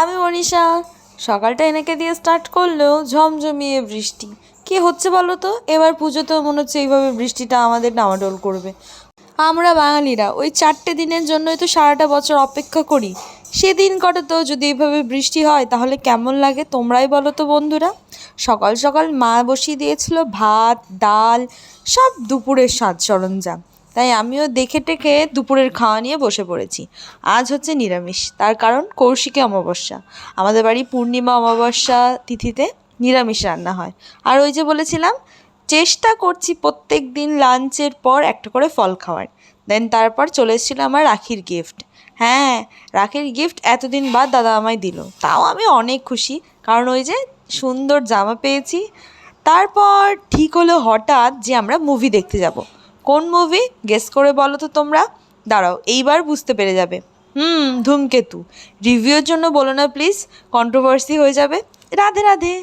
আমি মনীষা। সকালটা এনেকে দিয়ে স্টার্ট করলেও ঝমঝমিয়ে বৃষ্টি। কি হচ্ছে বলো তো, এবার পুজোতেও মনে হচ্ছে এইভাবে বৃষ্টিটা আমাদের ডামাডোল করবে। আমরা বাঙালিরা ওই 4টে দিনের জন্যই তো সারাটা বছর অপেক্ষা করি। সেদিন কটাতেও যদি এইভাবে বৃষ্টি হয় তাহলে কেমন লাগে তোমরাই বলো তো বন্ধুরা। সকাল সকাল মা বসিয়ে দিয়েছিল ভাত, ডাল, সব দুপুরের সাজ সরঞ্জাম। তাই আমিও দেখে টেখে দুপুরের খাওয়া নিয়ে বসে পড়েছি। আজ হচ্ছে নিরামিষ, তার কারণ কৌশিকী অমাবস্যা। আমাদের বাড়ি পূর্ণিমা অমাবস্যা তিথিতে নিরামিষ রান্না হয়। আর ওই যে বলেছিলাম, চেষ্টা করছি প্রত্যেক দিন লাঞ্চের পর একটা করে ফল খাওয়ার। দেন তারপর চলে এসেছিলো আমার রাখির গিফট। হ্যাঁ, রাখির গিফট এতদিন বাদ দাদা আমায় দিল, তাও আমি অনেক খুশি, কারণ ওই যে সুন্দর জামা পেয়েছি। তারপর ঠিক হলো হঠাৎ যে আমরা মুভি দেখতে যাব। কোন মুভি গেস করে বলো তো তোমরা। দাঁড়াও, এইবার বুঝতে পেরে যাবে। ধূমকেতু। রিভিউর জন্য বলো না প্লিজ, কন্ট্রোভার্সি হয়ে যাবে। রাধে রাধে।